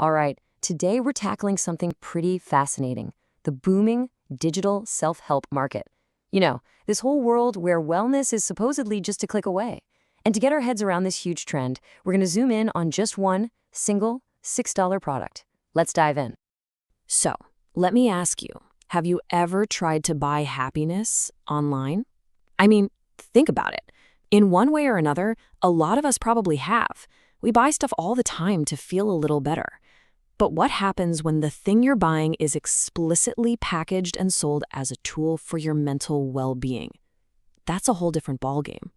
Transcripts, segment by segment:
All right, today we're tackling something pretty fascinating, the booming digital self-help market. This whole world where wellness is supposedly just a click away. And to get our heads around this huge trend, we're going to zoom in on just one single $6 product. Let's dive in. So, let me ask you, have you ever tried to buy happiness online? I mean, think about it. In one way or another, a lot of us probably have. We buy stuff all the time to feel a little better. But what happens when the thing you're buying is explicitly packaged and sold as a tool for your mental well-being? That's a whole different ballgame.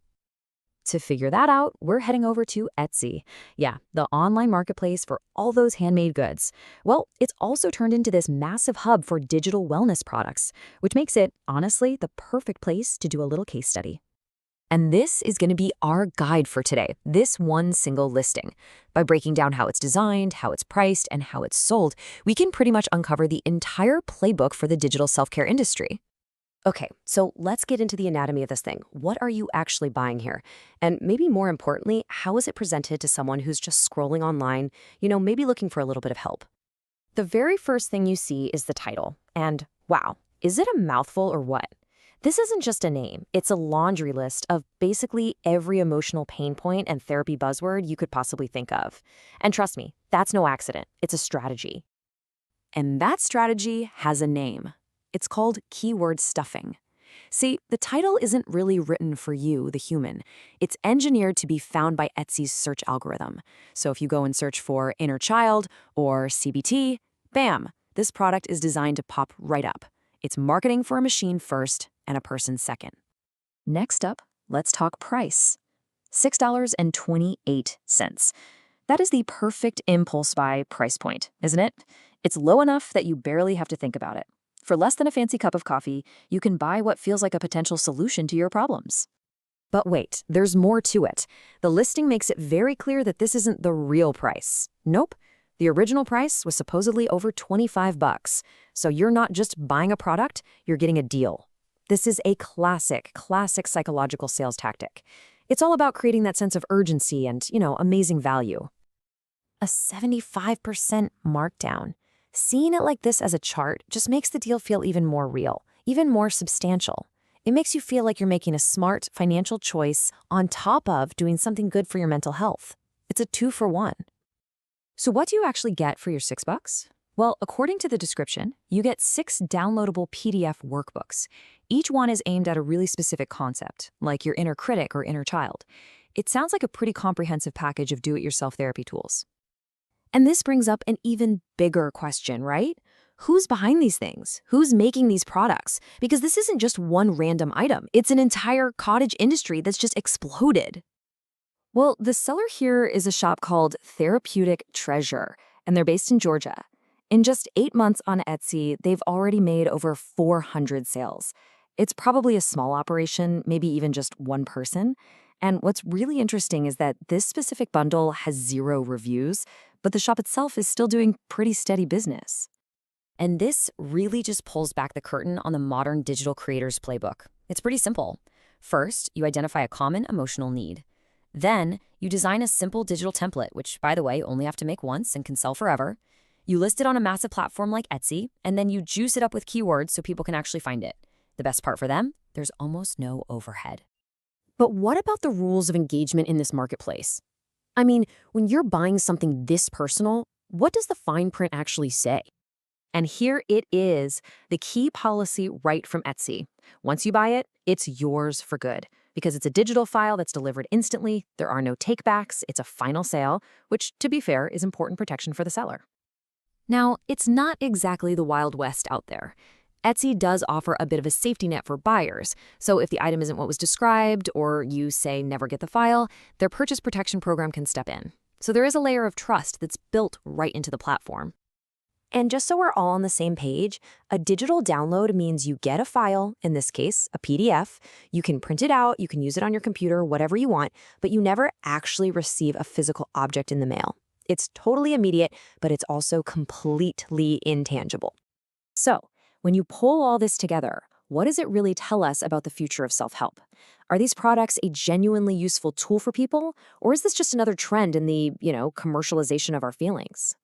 To figure that out, we're heading over to Etsy. Yeah, the online marketplace for all those handmade goods. Well, it's also turned into this massive hub for digital wellness products, which makes it, honestly, the perfect place to do a little case study. And this is going to be our guide for today, this one single listing. By breaking down how it's designed, how it's priced, and how it's sold, we can pretty much uncover the entire playbook for the digital self-care industry. Okay, so let's get into the anatomy of this thing. What are you actually buying here? And maybe more importantly, how is it presented to someone who's just scrolling online, maybe looking for a little bit of help? The very first thing you see is the title. And wow, is it a mouthful or what? This isn't just a name, it's a laundry list of basically every emotional pain point and therapy buzzword you could possibly think of. And trust me, that's no accident, it's a strategy. And that strategy has a name. It's called keyword stuffing. See, the title isn't really written for you, the human. It's engineered to be found by Etsy's search algorithm. So if you go and search for inner child or CBT, bam, this product is designed to pop right up. It's marketing for a machine first and a person second. Next up, let's talk price. $6.28. That is the perfect impulse buy price point, isn't it? It's low enough that you barely have to think about it. For less than a fancy cup of coffee, you can buy what feels like a potential solution to your problems. But wait, there's more to it. The listing makes it very clear that this isn't the real price. Nope. The original price was supposedly over $25. So you're not just buying a product, you're getting a deal. This is a classic psychological sales tactic. It's all about creating that sense of urgency and, amazing value. A 75% markdown. Seeing it like this as a chart just makes the deal feel even more real, even more substantial. It makes you feel like you're making a smart financial choice on top of doing something good for your mental health. It's a 2-for-1. So what do you actually get for your $6? Well, according to the description, you get 6 downloadable PDF workbooks. Each one is aimed at a really specific concept, like your inner critic or inner child. It sounds like a pretty comprehensive package of do-it-yourself therapy tools. And this brings up an even bigger question, right? Who's behind these things? Who's making these products? Because this isn't just one random item. It's an entire cottage industry that's just exploded. Well, the seller here is a shop called Therapeutic, and they're based in Georgia. In just 8 months on Etsy, they've already made over 400 sales. It's probably a small operation, maybe even just one person. And what's really interesting is that this specific bundle has 0 reviews, but the shop itself is still doing pretty steady business. And this really just pulls back the curtain on the modern digital creator's playbook. It's pretty simple. First, you identify a common emotional need. Then, you design a simple digital template, which, by the way, only have to make once and can sell forever. You list it on a massive platform like Etsy, and then you juice it up with keywords so people can actually find it. The best part for them? There's almost no overhead. But what about the rules of engagement in this marketplace? I mean, when you're buying something this personal, what does the fine print actually say? And here it is, the key policy right from Etsy. Once you buy it, it's yours for good. Because it's a digital file that's delivered instantly, there are no takebacks, it's a final sale, which, to be fair, is important protection for the seller. Now, it's not exactly the Wild West out there. Etsy does offer a bit of a safety net for buyers, so if the item isn't what was described, or you say never get the file, their purchase protection program can step in. So there is a layer of trust that's built right into the platform. And just so we're all on the same page, a digital download means you get a file, in this case, a PDF. You can print it out, you can use it on your computer, whatever you want, but you never actually receive a physical object in the mail. It's totally immediate, but it's also completely intangible. So, when you pull all this together, what does it really tell us about the future of self-help? Are these products a genuinely useful tool for people, or is this just another trend in the, commercialization of our feelings?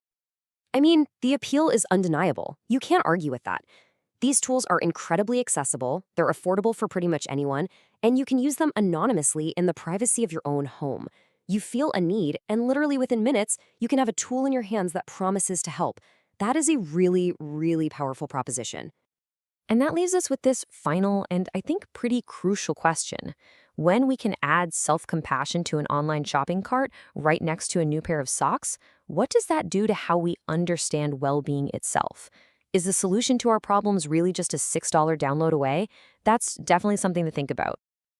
I mean, the appeal is undeniable. You can't argue with that. These tools are incredibly accessible, they're affordable for pretty much anyone, and you can use them anonymously in the privacy of your own home. You feel a need, and literally within minutes, you can have a tool in your hands that promises to help. That is a really, really powerful proposition. And that leaves us with this final and I think pretty crucial question. When we can add self-compassion to an online shopping cart right next to a new pair of socks, what does that do to how we understand well-being itself? Is the solution to our problems really just a $6 download away? That's definitely something to think about.